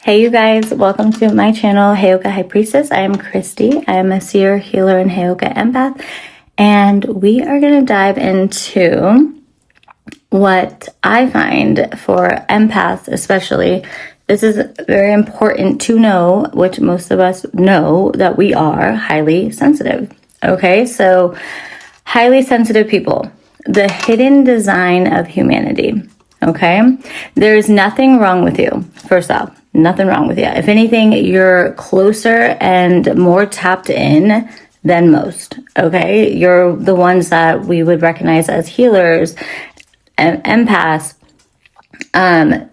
Hey you guys, welcome to my channel, Heyoka High Priestess. I am Christy. I am a seer, healer, and Heyoka empath. And we are going to dive into what I find for empaths especially. This is very important to know, which most of us know, that we are highly sensitive. Okay, so highly sensitive people, the hidden design of humanity. Okay, there's nothing wrong with you, first off. Nothing wrong with you. If anything, you're closer and more tapped in than most, okay? You're the ones that we would recognize as healers, empaths,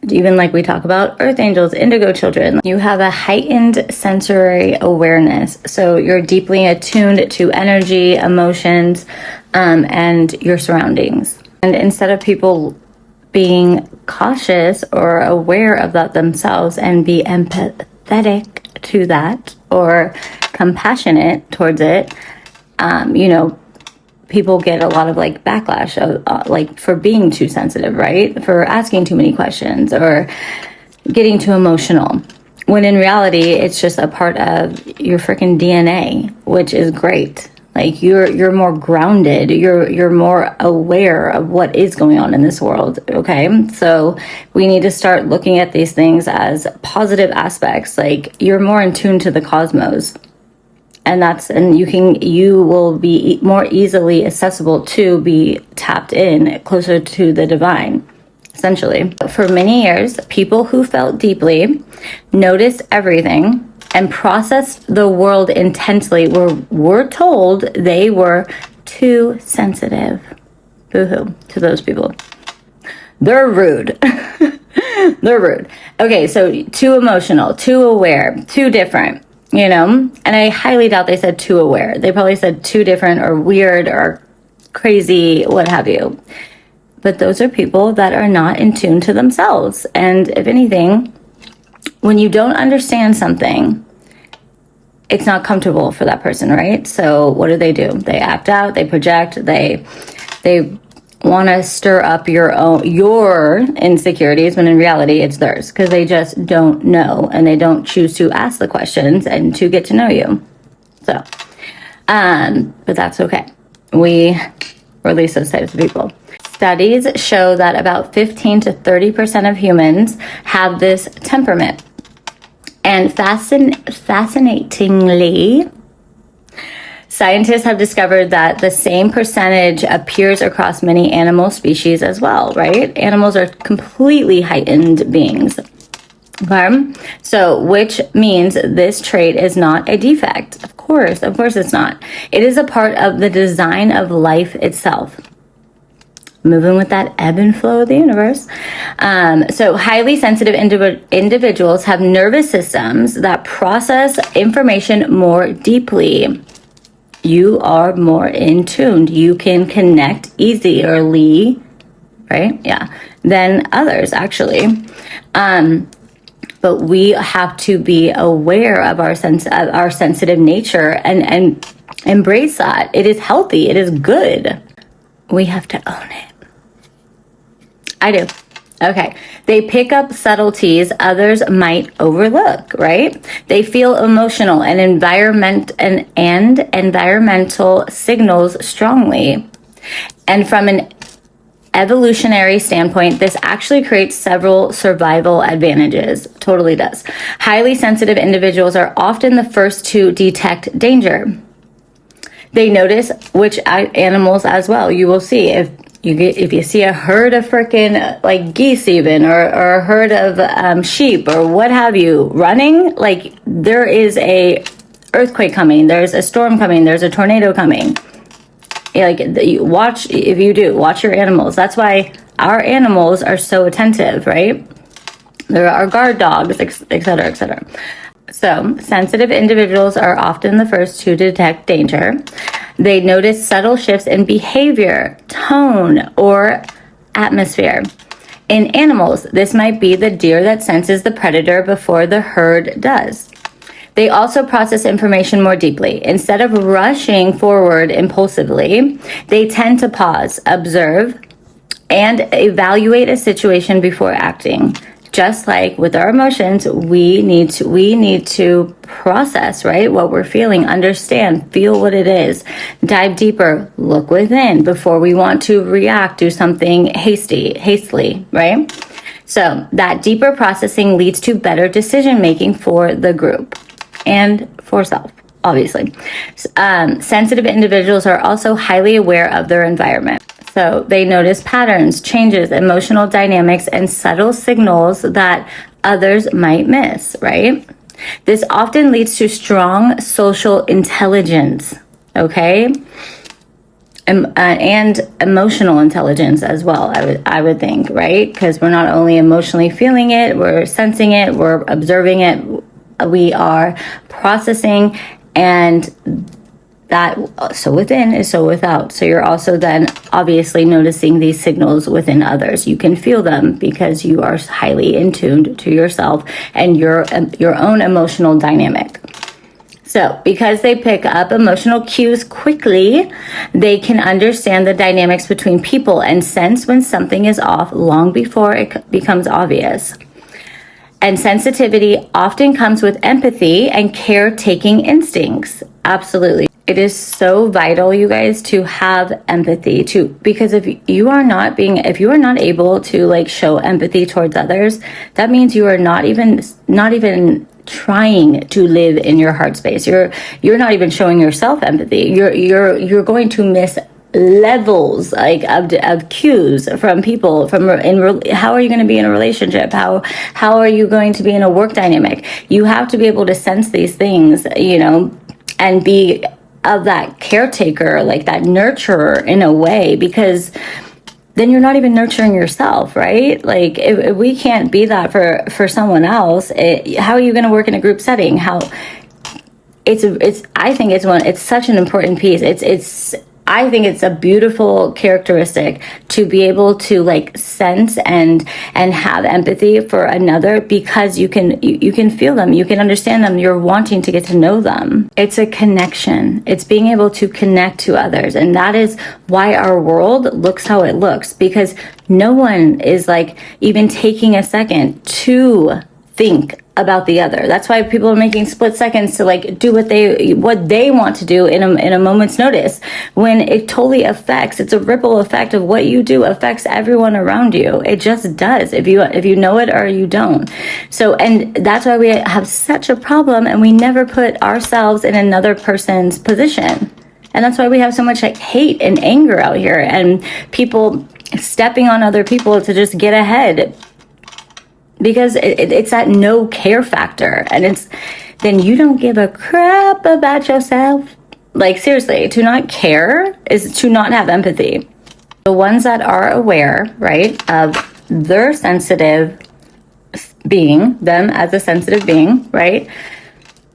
even like we talk about earth angels, indigo children. You have a heightened sensory awareness. So you're deeply attuned to energy, emotions, and your surroundings. And instead of people being cautious or aware of that themselves and be empathetic to that or compassionate towards it, people get a lot of like backlash of for being too sensitive, right? For asking too many questions or getting too emotional. When in reality, it's just a part of your freaking DNA, which is great. Like you're more grounded, you're more aware of what is going on in this world, okay? So we need to start looking at these things as positive aspects. Like you're more in tune to the cosmos. And you will be more easily accessible to be tapped in closer to the divine, essentially. For many years, people who felt deeply, noticed everything, and processed the world intensely were told they were too sensitive. Boo-hoo to those people. They're rude. They're rude. Okay, so too emotional, too aware, too different, And I highly doubt they said too aware. They probably said too different or weird or crazy, what have you. But those are people that are not in tune to themselves. And if anything, when you don't understand something, it's not comfortable for that person, right? So what do? They act out, they project, they want to stir up your insecurities when in reality it's theirs, because they just don't know and they don't choose to ask the questions and to get to know you. So, but that's okay. We release those types of people. Studies show that about 15 to 30% of humans have this temperament. And fascinatingly, scientists have discovered that the same percentage appears across many animal species as well, right? Animals are completely heightened beings. Okay? So, which means this trait is not a defect. Of course it's not. It is a part of the design of life itself. Moving with that ebb and flow of the universe. So highly sensitive individuals have nervous systems that process information more deeply. You are more in tune. You can connect easily, right? Yeah, than others actually. But we have to be aware of our sensitive nature and embrace that. It is healthy. It is good. We have to own it. I do. Okay. They pick up subtleties others might overlook, right? They feel emotional and environmental signals strongly. And from an evolutionary standpoint, this actually creates several survival advantages. Totally does. Highly sensitive individuals are often the first to detect danger. They notice which animals as well. You will see if you see a herd of freaking like geese even or a herd of sheep or what have you running, like there is a earthquake coming, there's a storm coming, there's a tornado coming. Like watch your animals. That's why our animals are so attentive, right? There are guard dogs, etc., etc. So sensitive individuals are often the first to detect danger. They notice subtle shifts in behavior, tone, or atmosphere. In animals, this might be the deer that senses the predator before the herd does. They also process information more deeply. Instead of rushing forward impulsively, they tend to pause, observe, and evaluate a situation before acting. just like with our emotions, we need to process, right, what we're feeling, understand, feel what it is, dive deeper, look within before we want to react, do something hastily, right? So that deeper processing leads to better decision making for the group and for self, obviously. Sensitive individuals are also highly aware of their environment. So they notice patterns, changes, emotional dynamics, and subtle signals that others might miss, right? This often leads to strong social intelligence, okay? And emotional intelligence as well, I would think, right? Because we're not only emotionally feeling it, we're sensing it, we're observing it, we are processing, and that so within is so without. So you're also then obviously noticing these signals within others. You can feel them because you are highly in tuned to yourself and your own emotional dynamic. So because they pick up emotional cues quickly, they can understand the dynamics between people and sense when something is off long before it becomes obvious. And sensitivity often comes with empathy and caretaking instincts. Absolutely. It is so vital, you guys, to have empathy because if you are not able to like show empathy towards others, that means you are not even trying to live in your heart space. You're not even showing yourself empathy. You're going to miss levels like of cues from people how are you going to be in a relationship, how are you going to be in a work dynamic. You have to be able to sense these things, and be of that caretaker, like that nurturer in a way, because then you're not even nurturing yourself, right? Like if we can't be that for someone else, how are you going to work in a group setting? I think it's such an important piece. I think it's a beautiful characteristic to be able to like sense and have empathy for another, because you can feel them, you can understand them, you're wanting to get to know them. It's a connection. It's being able to connect to others. And that is why our world looks how it looks, because no one is like even taking a second to think about the other. That's why people are making split seconds to like do what they want to do in a moment's notice, when it totally affects, it's a ripple effect of what you do affects everyone around you. It just does, if you know it or you don't. So, and that's why we have such a problem, and we never put ourselves in another person's position. And that's why we have so much like hate and anger out here, and people stepping on other people to just get ahead, because it's that no care factor, and then you don't give a crap about yourself. Like seriously, to not care is to not have empathy. The ones that are aware, right, of their sensitive being, them as a sensitive being, right,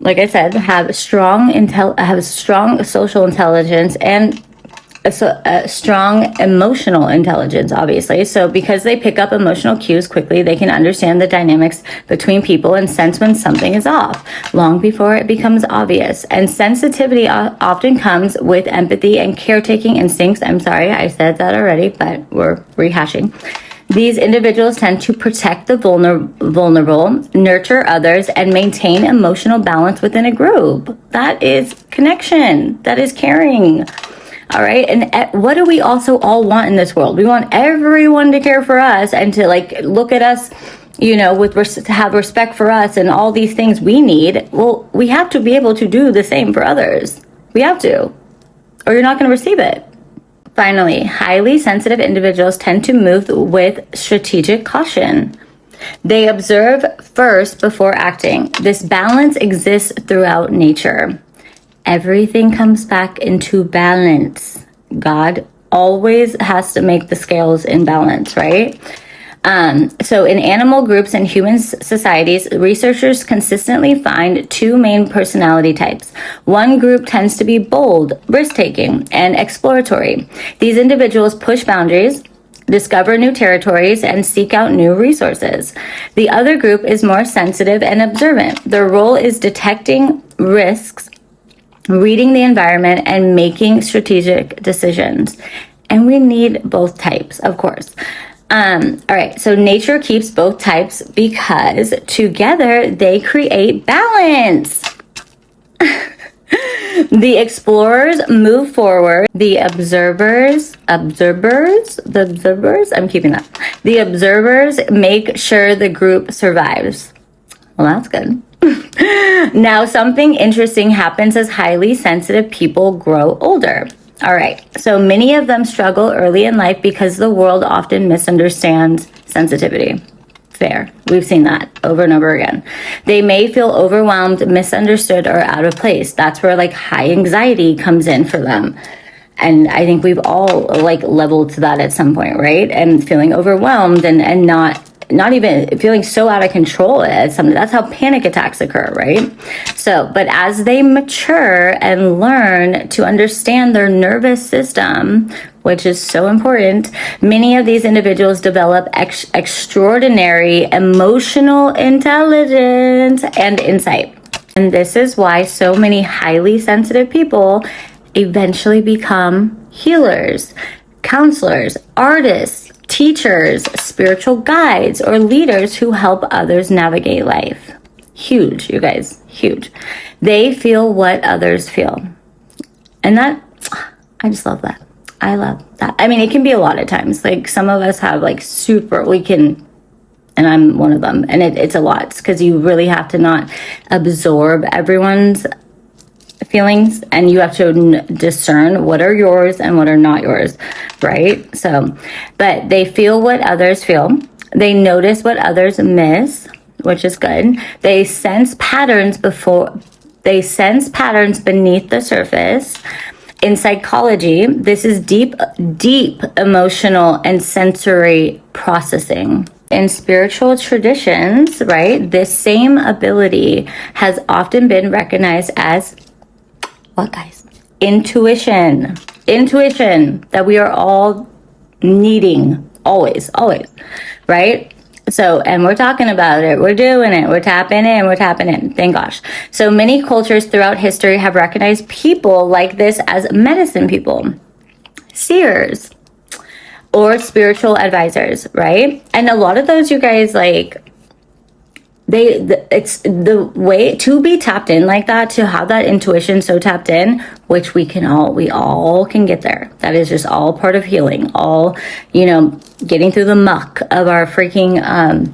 like I said, have strong social intelligence and a strong emotional intelligence, obviously. So because they pick up emotional cues quickly, they can understand the dynamics between people and sense when something is off long before it becomes obvious. And sensitivity often comes with empathy and caretaking instincts. I'm sorry, I said that already, but we're rehashing. These individuals tend to protect the vulnerable, nurture others, and maintain emotional balance within a group. That is connection. That is caring. All right. And what do we also all want in this world? We want everyone to care for us and to like look at us, to have respect for us and all these things we need. Well, we have to be able to do the same for others. We have to, or you're not going to receive it. Finally, highly sensitive individuals tend to move with strategic caution. They observe first before acting. This balance exists throughout nature. Everything comes back into balance. God always has to make the scales in balance, right? So in animal groups and human societies, researchers consistently find two main personality types. One group tends to be bold, risk-taking, and exploratory. These individuals push boundaries, discover new territories, and seek out new resources. The other group is more sensitive and observant. Their role is detecting risks, reading the environment, and making strategic decisions. And we need both types, of course. All right, so nature keeps both types because together they create balance. The explorers move forward. The observers, I'm keeping that. The observers make sure the group survives. Well, that's good. Now, something interesting happens as highly sensitive people grow older. All right, so many of them struggle early in life because the world often misunderstands sensitivity. Fair. We've seen that over and over again. They may feel overwhelmed, misunderstood, or out of place. That's where like high anxiety comes in for them. And I think we've all like leveled to that at some point, right? And feeling overwhelmed and not even feeling so out of control at something. That's how panic attacks occur, right? So, but as they mature and learn to understand their nervous system, which is so important, many of these individuals develop extraordinary emotional intelligence and insight. And this is why so many highly sensitive people eventually become healers, counselors, artists, teachers, spiritual guides, or leaders who help others navigate life. Huge, you guys, huge. They feel what others feel. And that, I just love that. I love that. I mean, it can be a lot of times. Like some of us have like and I'm one of them, and it's a lot because you really have to not absorb everyone's feelings, and you have to discern what are yours and what are not yours, right? So, but they feel what others feel. They notice what others miss, which is good. They sense patterns beneath the surface. In psychology, this is deep emotional and sensory processing. In spiritual traditions, right, this same ability has often been recognized as what, guys? Intuition that we are all needing always, right? So, and we're talking about it, we're doing it, we're tapping in, thank gosh. So many cultures throughout history have recognized people like this as medicine people, seers, or spiritual advisors, right? And a lot of those, you guys, like, it's the way to be tapped in like that, to have that intuition so tapped in, which we all can get there. That is just all part of healing, all, getting through the muck of our freaking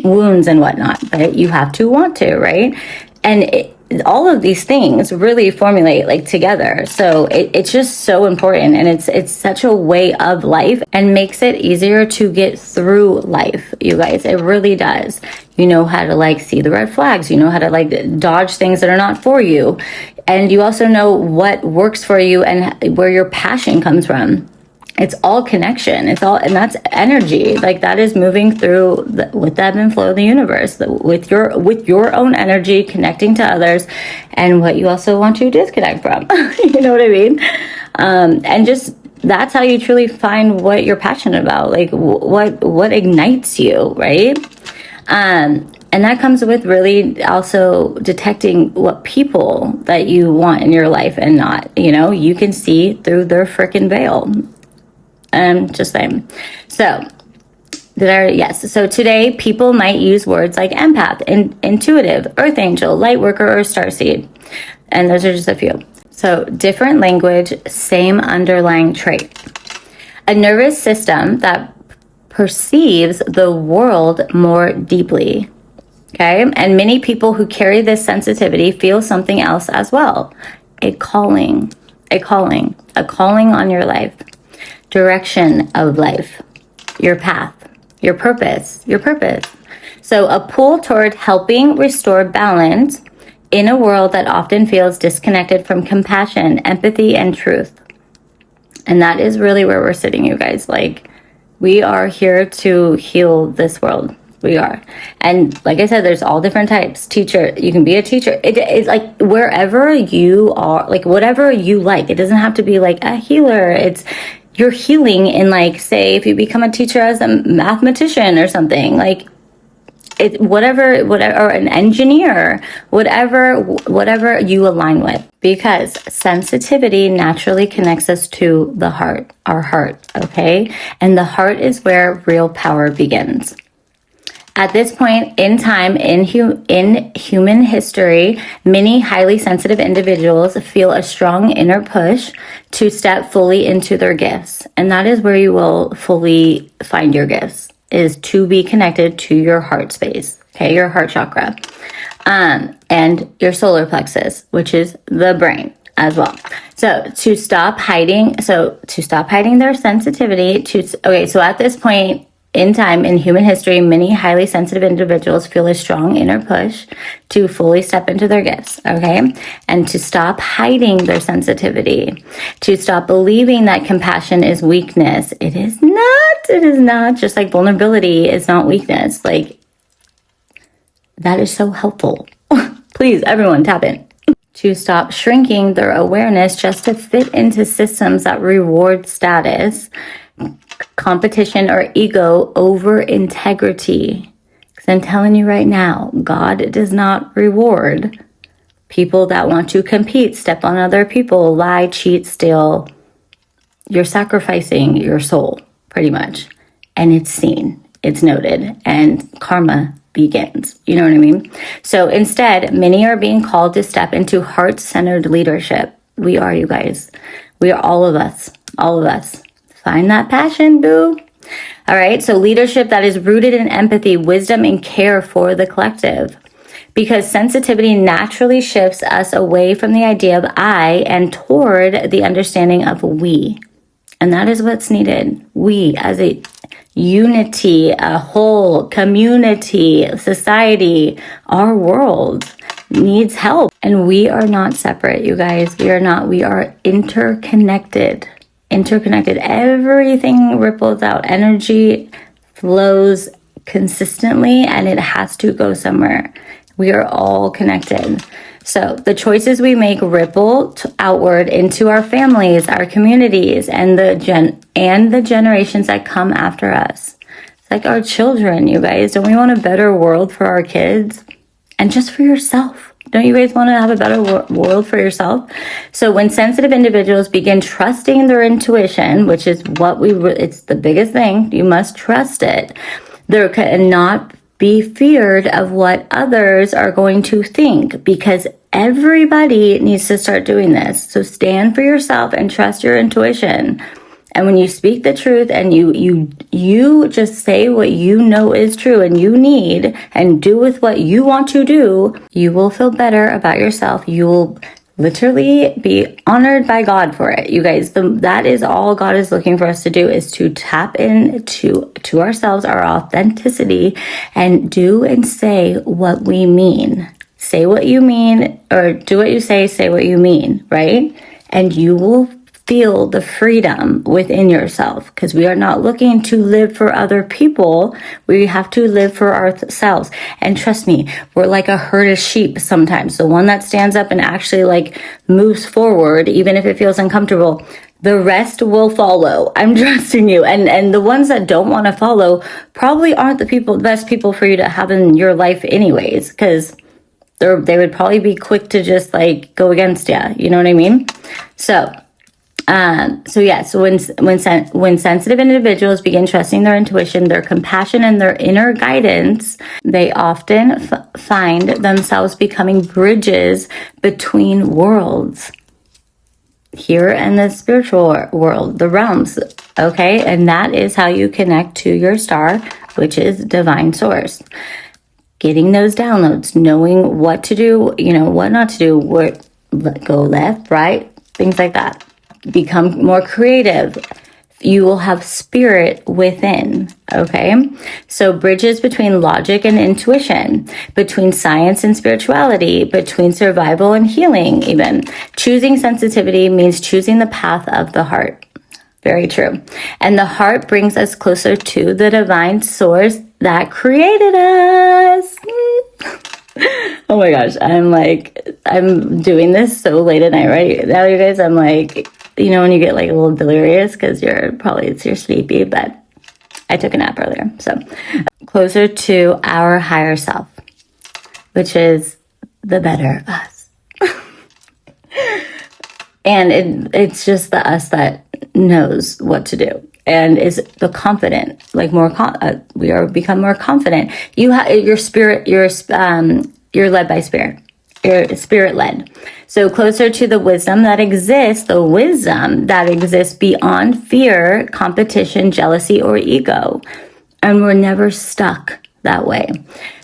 wounds and whatnot. But you have to want to, right? And all of these things really formulate like together. So it's just so important, and it's such a way of life and makes it easier to get through life, you guys. It really does. You know how to like see the red flags, you know how to like dodge things that are not for you, and you also know what works for you and where your passion comes from. It's all connection. It's all, and that's energy. Like that is moving through with the ebb and flow of the universe, with your own energy, connecting to others, and what you also want to disconnect from. You know what I mean? And just that's how you truly find what you're passionate about, like what ignites you, right? And that comes with really also detecting what people that you want in your life and not. You can see through their freaking veil. Just saying. So, yes. So today, people might use words like empath, intuitive, earth angel, light worker, or starseed. And those are just a few. So different language, same underlying trait. A nervous system that perceives the world more deeply. Okay. And many people who carry this sensitivity feel something else as well. A calling on your life. Direction of life, your path, your purpose. So a pull toward helping restore balance in a world that often feels disconnected from compassion, empathy, and truth. And that is really where we're sitting, you guys. Like, we are here to heal this world. We are. And like I said, there's all different types. Teacher, you can be a teacher. It's like wherever you are, like whatever you like. It doesn't have to be like a healer. You're healing in, like, say, if you become a teacher as a mathematician or something, like, or an engineer, whatever you align with, because sensitivity naturally connects us to the heart, our heart, okay? And the heart is where real power begins. At this point in time in human history, many highly sensitive individuals feel a strong inner push to step fully into their gifts. And that is where you will fully find your gifts, is to be connected to your heart space, okay, your heart chakra, and your solar plexus, which is the brain as well. So to stop hiding their sensitivity so at this point in time in human history, many highly sensitive individuals feel a strong inner push to fully step into their gifts, okay? And to stop hiding their sensitivity, to stop believing that compassion is weakness. It is not, just like vulnerability is not weakness. Like, that is so helpful. Please, everyone, tap in. To stop shrinking their awareness just to fit into systems that reward status, competition, or ego over integrity. Because I'm telling you right now, God does not reward people that want to compete, step on other people, lie, cheat, steal. You're sacrificing your soul, pretty much. And it's seen, it's noted, and karma begins. You know what I mean? So instead, many are being called to step into heart-centered leadership. We are, you guys. We are all of us. Find that passion, boo. All right. So leadership that is rooted in empathy, wisdom, and care for the collective. Because sensitivity naturally shifts us away from the idea of I and toward the understanding of we. And that is what's needed. We as a unity, a whole community, society, our world needs help. And we are not separate, you guys. We are interconnected. Everything ripples out. Energy flows consistently, and it has to go somewhere. We are all connected. So the choices we make ripple outward into our families, our communities, and the generations that come after us. It's like our children, you guys. Don't we want a better world for our kids? And just for yourself. Don't you guys want to have a better world for yourself? So when sensitive individuals begin trusting their intuition, which is it's the biggest thing, you must trust it. There cannot be feared of what others are going to think, because everybody needs to start doing this. So stand for yourself and trust your intuition. And when you speak the truth and you just say what you know is true and you need and do with what you want to do, you will feel better about yourself. You will literally be honored by God for it. You guys, that is all God is looking for us to do, is to tap into ourselves, our authenticity, and do and say what we mean. Say what you mean, or do what you say what you mean, right? And you will feel the freedom within yourself, because we are not looking to live for other people. We have to live for ourselves. And trust me, we're like a herd of sheep sometimes. The one that stands up and actually like moves forward, even if it feels uncomfortable, the rest will follow. I'm trusting you. And the ones that don't want to follow probably aren't the best people for you to have in your life anyways, because they would probably be quick to just like go against you. You know what I mean? So when sensitive individuals begin trusting their intuition, their compassion, and their inner guidance, they often find themselves becoming bridges between worlds, here and the spiritual world, the realms, okay? And that is how you connect to your star, which is divine source. Getting those downloads, knowing what to do, what not to do, go left, right, things like that. Become more creative. You will have spirit within, okay? So bridges between logic and intuition, between science and spirituality, between survival and healing even. Choosing sensitivity means choosing the path of the heart. Very true. And the heart brings us closer to the divine source that created us. Oh my gosh, I'm doing this so late at night right now, you guys. I'm like, when you get like a little delirious because you're sleepy, but I took a nap earlier. So closer to our higher self, which is the better us. And it's just the us that knows what to do and is the confident, like we are become more confident. Your spirit, you're led by spirit. You're spirit led. So closer to the wisdom that exists beyond fear, competition, jealousy, or ego. And we're never stuck that way.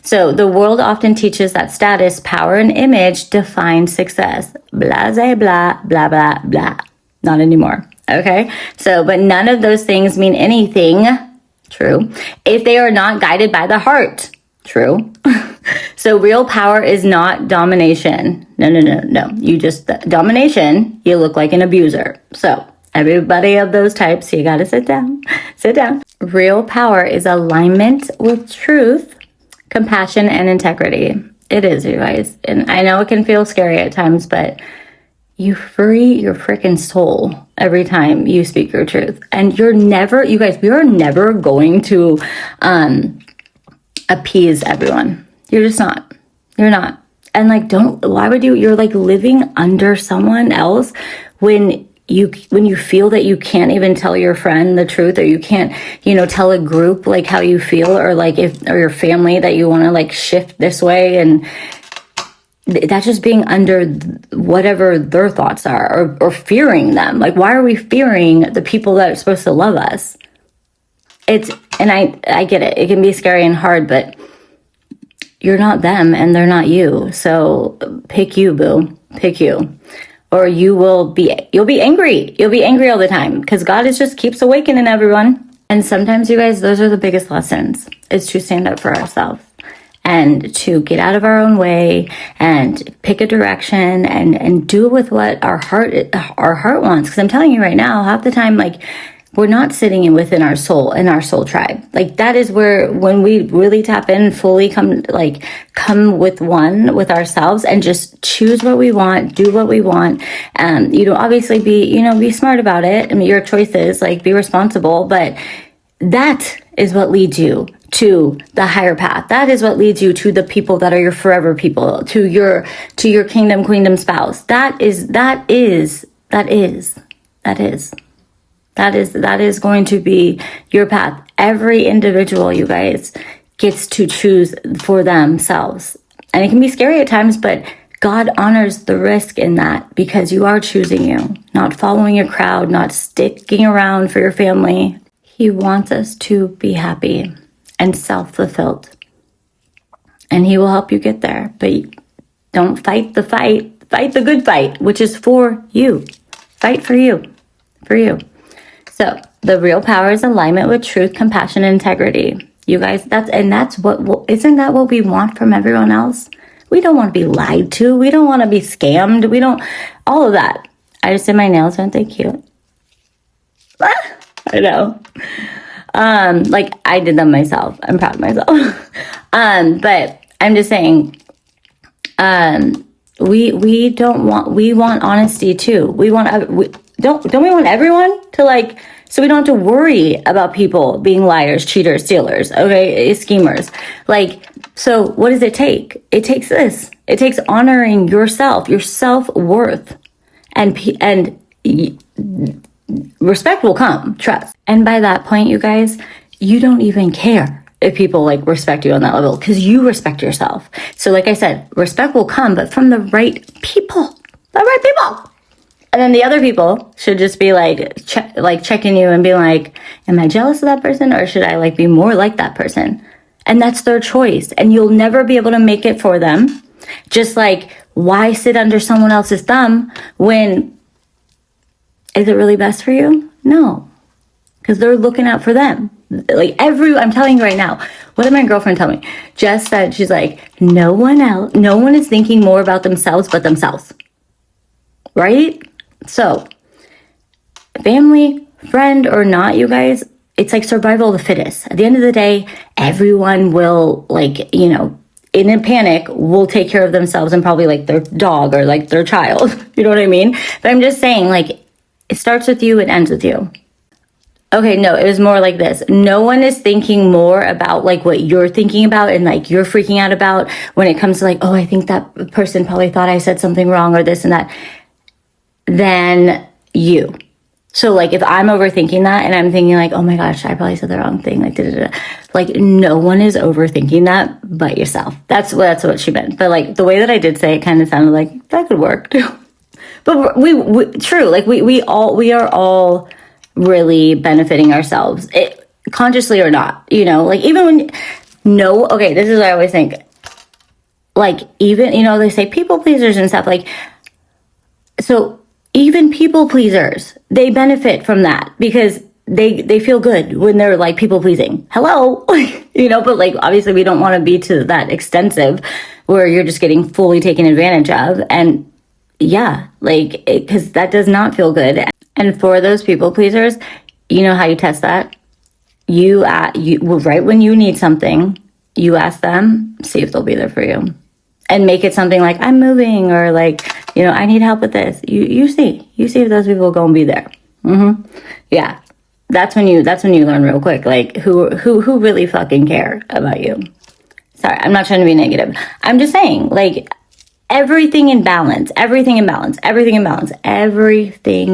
So the world often teaches that status, power, and image define success. Blah, blah, blah, blah, blah, blah. Not anymore. Okay? So, but none of those things mean anything. True. If they are not guided by the heart. True. So real power is not domination. No. Domination, you look like an abuser. So everybody of those types, you got to sit down. Sit down. Real power is alignment with truth, compassion, and integrity. It is, you guys. And I know it can feel scary at times, but you free your freaking soul every time you speak your truth. And we are never going to appease everyone. You're just not. You're not. And you're like living under someone else when you feel that you can't even tell your friend the truth, or you can't, tell a group like how you feel, or or your family that you want to like shift this way. And that's just being under whatever their thoughts are, or fearing them. Like, why are we fearing the people that are supposed to love us? And I get it. It can be scary and hard, but you're not them and they're not you. So pick you, boo. Pick you. Or you'll be angry. You'll be angry all the time because God just keeps awakening everyone. And sometimes, you guys, those are the biggest lessons, is to stand up for ourselves and to get out of our own way and pick a direction and do with what our heart wants. Because I'm telling you right now, half the time, like, we're not sitting within our soul, in our soul tribe. Like, that is where, when we really tap in, fully come with one with ourselves and just choose what we want, do what we want. Obviously be smart about it. I mean, your choices, like, be responsible, but that is what leads you to the higher path. That is what leads you to the people that are your forever people, to your kingdom, queendom spouse. That is going to be your path. Every individual, you guys, gets to choose for themselves. And it can be scary at times, but God honors the risk in that, because you are choosing you, not following a crowd, not sticking around for your family. He wants us to be happy and self-fulfilled. And he will help you get there. But don't fight the fight. Fight the good fight, which is for you. Fight for you. For you. So the real power is alignment with truth, compassion, and integrity. You guys, isn't that what we want from everyone else? We don't want to be lied to. We don't want to be scammed. All of that. I just did my nails, aren't they cute? I know. I did them myself. I'm proud of myself. But I'm just saying, we want honesty too. Don't we want everyone to so we don't have to worry about people being liars, cheaters, stealers, okay, schemers. So what does it take? It takes this. It takes honoring yourself, your self-worth, and respect will come, trust. And by that point, you guys, you don't even care if people respect you on that level, because you respect yourself. So like I said, respect will come, but from the right people. And then the other people should just be checking you and being like, am I jealous of that person, or should I be more like that person? And that's their choice. And you'll never be able to make it for them. Just why sit under someone else's thumb when, is it really best for you? No, because they're looking out for them. I'm telling you right now, what did my girlfriend tell me? Jess said, she's no one is thinking more about themselves but themselves. Right? So, family, friend, or not, you guys, it's survival of the fittest. At the end of the day, everyone will, in a panic, will take care of themselves and probably their dog or their child. You know what I mean? But I'm just saying, it starts with you, it ends with you. Okay, no, it was more like this. No one is thinking more about like what you're thinking about and like you're freaking out about when it comes to like, oh, I think that person probably thought I said something wrong or this and that, than you. So like if I'm overthinking that and I'm thinking like, oh my gosh, I probably said the wrong thing, like like no one is overthinking that but yourself. That's what she meant. But like the way that I did say it kind of sounded like that could work too. But we true, like we are all really benefiting ourselves, consciously or not, you know, like even when, no, okay, this is what I always think, like even, you know, they say people pleasers and stuff, like, so even people pleasers, they benefit from that because they feel good when they're like people pleasing. Hello, you know, but like obviously we don't want to be to that extensive where you're just getting fully taken advantage of. And yeah, like, because that does not feel good. And for those people pleasers, you know how you test that? You right when you need something, you ask them, see if they'll be there for you. And make it something like, I'm moving, or like, you know, I need help with this. You see if those people are going to be there. Yeah. That's when you learn real quick, like who really fucking care about you. Sorry, I'm not trying to be negative. I'm just saying, like, everything in balance, everything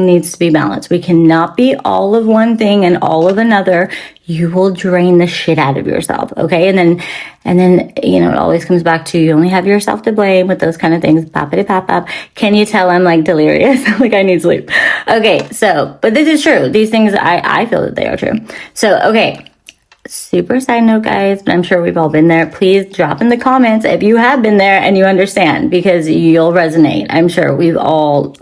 needs to be balanced. We cannot be all of one thing and all of another. You will drain the shit out of yourself. Okay. And then, you know, it always comes back to, you only have yourself to blame with those kind of things. Pop. Can you tell I'm like delirious? Like I need sleep. Okay. So, but this is true. These things, I feel that they are true. So, okay. Super side note, guys, but I'm sure we've all been there. Please drop in the comments if you have been there and you understand, because you'll resonate. I'm sure we've all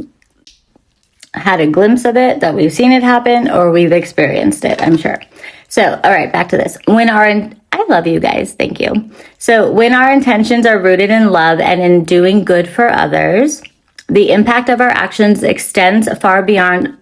had a glimpse of it, that we've seen it happen, or we've experienced it, I'm sure. So, all right, back to this. I love you guys. Thank you. So when our intentions are rooted in love and in doing good for others, the impact of our actions extends far beyond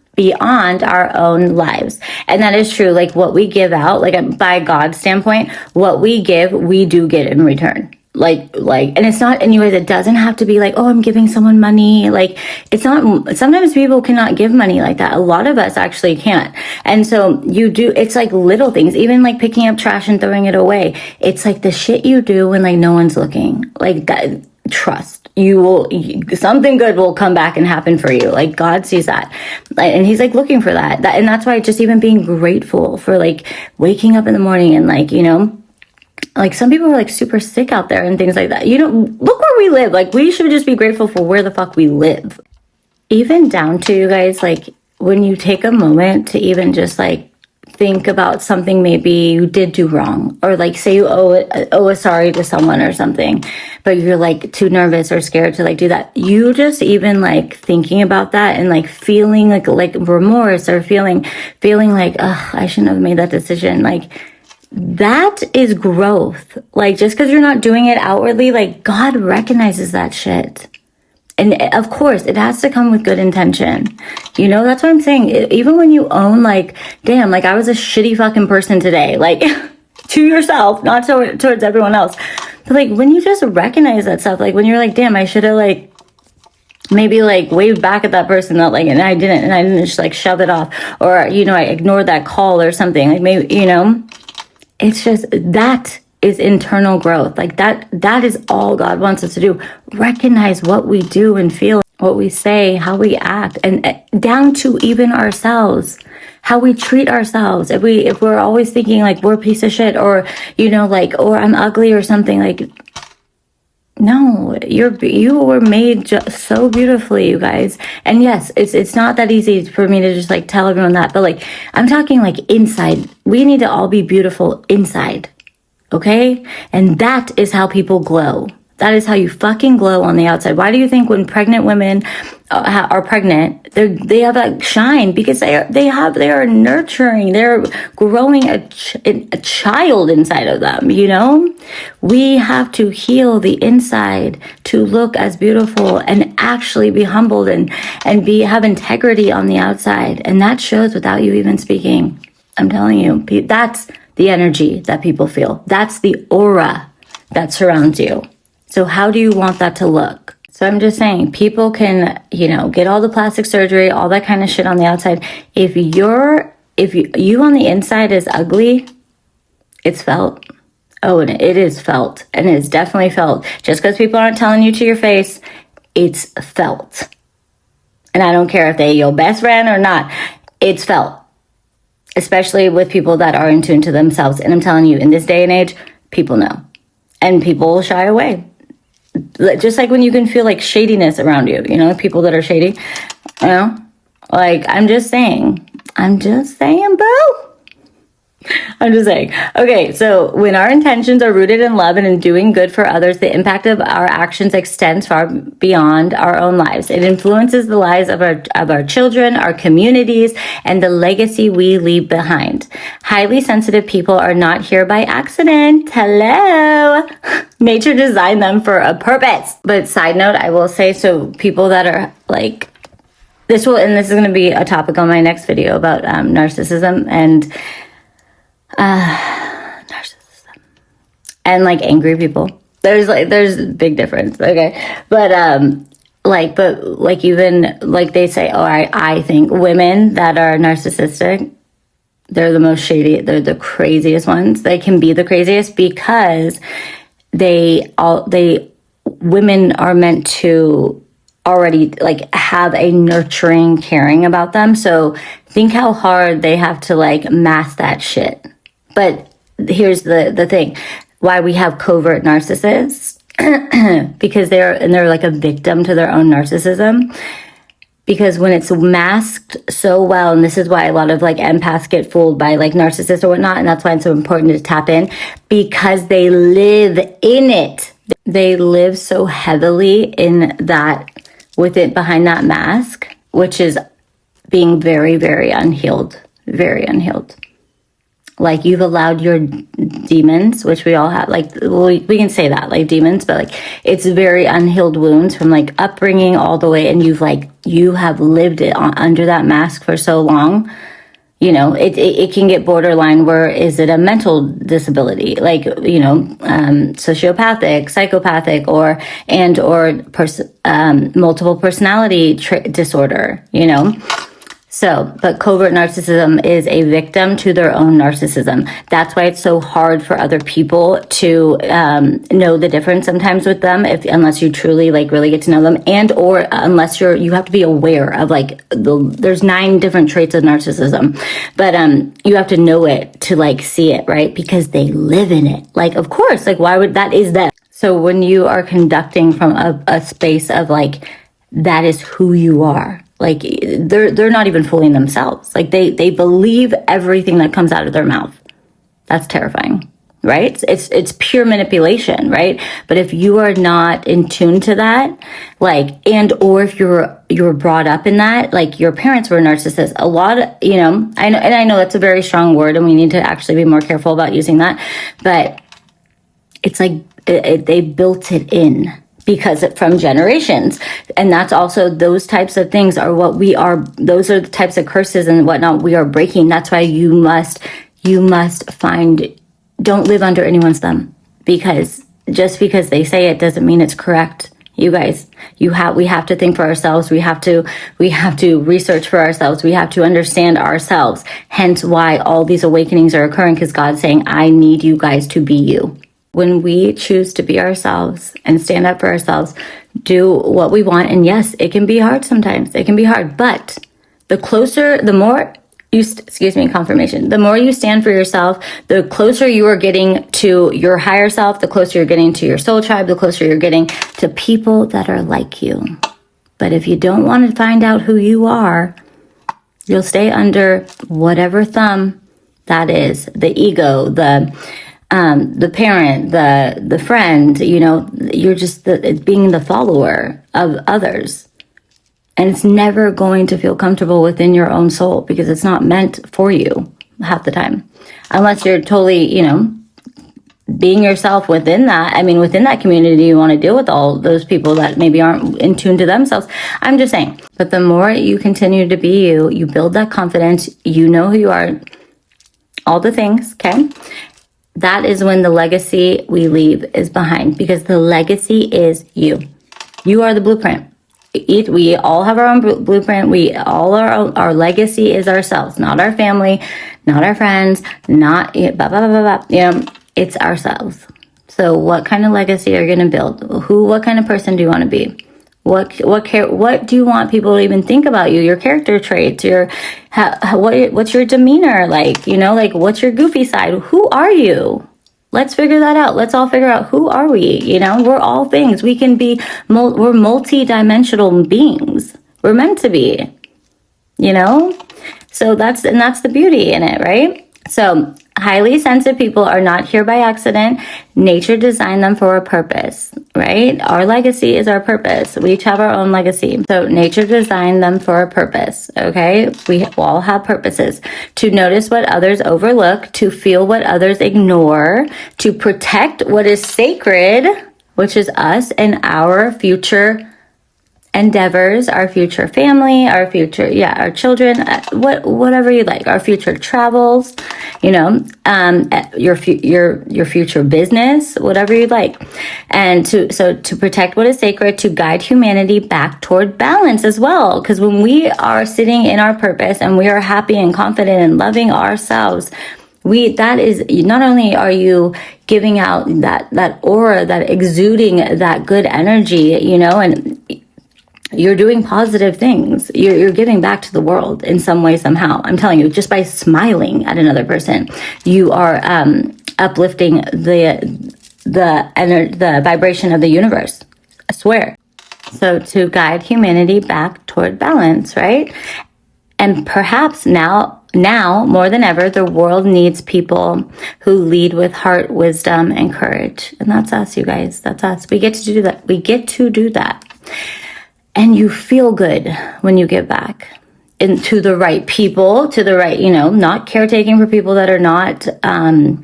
our own lives. And that is true. Like what we give out, like by God's standpoint, what we give, we do get in return. Like, and it's not, anyways, it doesn't have to be like, oh, I'm giving someone money. Like, it's not, sometimes people cannot give money like that. A lot of us actually can't. And so it's like little things, even like picking up trash and throwing it away. It's like the shit you do when like no one's looking, like that. Trust, something good will come back and happen for you. Like God sees that, and he's like looking for that, and that's why just even being grateful for like waking up in the morning, and like, you know, like some people are like super sick out there and things like that. You know, look where we live. Like we should just be grateful for where the fuck we live. Even down to, you guys, like when you take a moment to even just like think about something maybe you did do wrong, or like say you owe a sorry to someone or something, but you're like too nervous or scared to like do that. You just even like thinking about that and like feeling like remorse, or feeling like, I shouldn't have made that decision. Like that is growth. Like just because you're not doing it outwardly, like God recognizes that shit. And of course, it has to come with good intention. You know, that's what I'm saying. Even when you own, like, damn, like I was a shitty fucking person today, like to yourself, not towards everyone else. But like when you just recognize that stuff, like when you're like, damn, I should have like maybe like waved back at that person, that like, and I didn't just like shove it off, or, you know, I ignored that call or something. Like maybe, you know, it's just that is internal growth. Like that is all God wants us to do. Recognize what we do and feel, what we say, how we act, and down to even ourselves, how we treat ourselves. If we're always thinking like we're a piece of shit, or, you know, like, or I'm ugly or something, like, no, you were made just so beautifully, you guys. And yes, it's not that easy for me to just like tell everyone that, but like I'm talking like inside. We need to all be beautiful inside. Okay? And that is how people glow. That is how you fucking glow on the outside. Why do you think when pregnant women are pregnant, they have that shine? Because they are nurturing, they're growing a child inside of them, you know? We have to heal the inside to look as beautiful and actually be humbled and have integrity on the outside. And that shows without you even speaking. I'm telling you, that's the energy that people feel. That's the aura that surrounds you. So how do you want that to look? So I'm just saying, people can, you know, get all the plastic surgery, all that kind of shit on the outside. If your if you on the inside is ugly, it's felt. Oh, and it is felt, and it is definitely felt. Just because people aren't telling you to your face, it's felt. And I don't care if they're your best friend or not, it's felt. Especially with people that are in tune to themselves. And I'm telling you, in this day and age, people know. And people will shy away. Just like when you can feel like shadiness around you, you know, people that are shady, you know, like, I'm just saying, boo. I'm just saying. Okay, so when our intentions are rooted in love and in doing good for others, the impact of our actions extends far beyond our own lives. It influences the lives of our children, our communities, and the legacy we leave behind. Highly sensitive people are not here by accident. Hello. Nature designed them for a purpose. But side note, I will say, so people that are like, this is going to be a topic on my next video about narcissism and narcissism and like angry people. There's a big difference, okay? But even like they say, oh, I think women that are narcissistic, they're the most shady, they're the craziest ones. They can be the craziest because women are meant to already like have a nurturing, caring about them. So think how hard they have to like mask that shit. But here's the thing, why we have covert narcissists, because they're like a victim to their own narcissism. Because when it's masked so well, and this is why a lot of like empaths get fooled by like narcissists or whatnot, and that's why it's so important to tap in, because they live in it. They live so heavily in that, with it behind that mask, which is being very, very unhealed, very unhealed. Like you've allowed your demons, which we all have, like, well, we can say that, like demons, but like it's very unhealed wounds from like upbringing all the way. And you have lived it under that mask for so long, you know, it can get borderline where is it a mental disability, like, you know, sociopathic, psychopathic, or multiple personality disorder, you know. So, but covert narcissism is a victim to their own narcissism. That's why it's so hard for other people to know the difference sometimes with them, unless you truly like really get to know them, and or unless you have to be aware of like there's 9 different traits of narcissism, but you have to know it to like see it, right? Because they live in it. Like, of course, like why would that is them. So when you are conducting from a space of like that is who you are. Like they're not even fooling themselves. Like they believe everything that comes out of their mouth. That's terrifying, right? It's pure manipulation, right? But if you are not in tune to that, like, and or if you're brought up in that, like your parents were narcissists, a lot of, you know, I know that's a very strong word, and we need to actually be more careful about using that. But it's like they built it in. Because from generations. And that's also, those types of things are what we are, those are the types of curses and whatnot we are breaking. That's why you must don't live under anyone's thumb, because just because they say it doesn't mean it's correct. You guys, we have to think for ourselves. We have to research for ourselves. We have to understand ourselves. Hence why all these awakenings are occurring, because God's saying, I need you guys to be you. When we choose to be ourselves and stand up for ourselves, do what we want. And yes, it can be hard sometimes. It can be hard. But the more you stand for yourself, the closer you are getting to your higher self, the closer you're getting to your soul tribe, the closer you're getting to people that are like you. But if you don't want to find out who you are, you'll stay under whatever thumb that is, the ego, the parent, the friend, you know, you're just being the follower of others. And it's never going to feel comfortable within your own soul, because it's not meant for you half the time. Unless you're totally, you know, being yourself within that. I mean, within that community, you want to deal with all those people that maybe aren't in tune to themselves. I'm just saying. But the more you continue to be you, you build that confidence, you know who you are, all the things, okay? That is when the legacy we leave is behind, because the legacy is you. You are the blueprint. We all have our own blueprint. Our legacy is ourselves, not our family, not our friends, not blah, blah, blah, blah, blah. It's ourselves. So what kind of legacy are you going to build? What kind of person do you want to be? What do you want people to even think about you? Your character traits, what's your demeanor like? Like, what's your goofy side? Who are you? Let's figure that out. Let's all figure out, who are we? We're all things. We can be, we're multi-dimensional beings. We're meant to be, So that's the beauty in it, right? So highly sensitive people are not here by accident. Nature designed them for a purpose, right? Our legacy is our purpose. We each have our own legacy. So nature designed them for a purpose, okay? We all have purposes. To notice what others overlook, to feel what others ignore, to protect what is sacred, which is us and our future endeavors, our future family, our children, whatever you like, our future travels, your future business, whatever you like. And to protect what is sacred, to guide humanity back toward balance as well. Because when we are sitting in our purpose and we are happy and confident and loving ourselves, that is, not only are you giving out that aura, that exuding that good energy, and you're doing positive things. You're giving back to the world in some way, somehow. I'm telling you, just by smiling at another person, you are uplifting the vibration of the universe. I swear. So to guide humanity back toward balance, right? And perhaps now more than ever, the world needs people who lead with heart, wisdom, and courage. And that's us, you guys. That's us. We get to do that. We get to do that. And you feel good when you give back to the right people, to the right, not caretaking for people that are not, do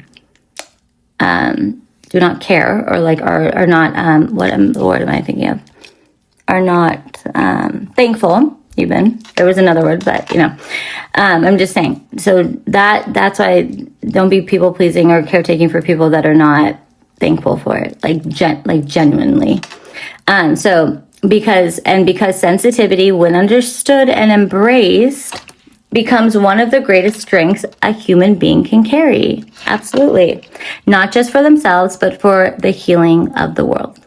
not care, or like are not, what word am I thinking of? Are not thankful, even. There was another word, but, I'm just saying. So that's why don't be people pleasing or caretaking for people that are not thankful for it, like genuinely. Because sensitivity, when understood and embraced, becomes one of the greatest strengths a human being can carry. Absolutely. Not just for themselves, but for the healing of the world.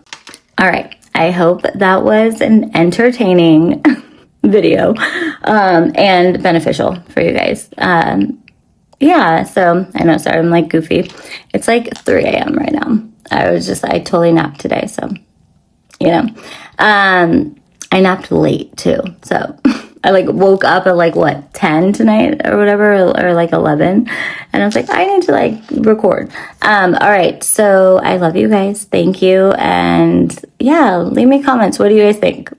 All right. I hope that was an entertaining video and beneficial for you guys. So I know, sorry, I'm like goofy. It's like 3 a.m. right now. I totally napped today, so I napped late too. So I woke up at 10 tonight or whatever, or 11. And I was like, I need to record. All right. So I love you guys. Thank you. And leave me comments. What do you guys think?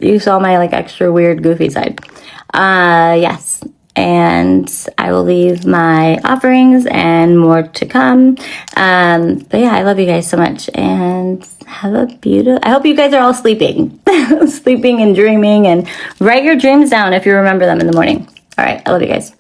You saw my extra weird goofy side. Yes. And I will leave my offerings and more to come. But I love you guys so much, and have a beautiful, I hope you guys are all sleeping, sleeping and dreaming, and write your dreams down if you remember them in the morning. All right. I love you guys.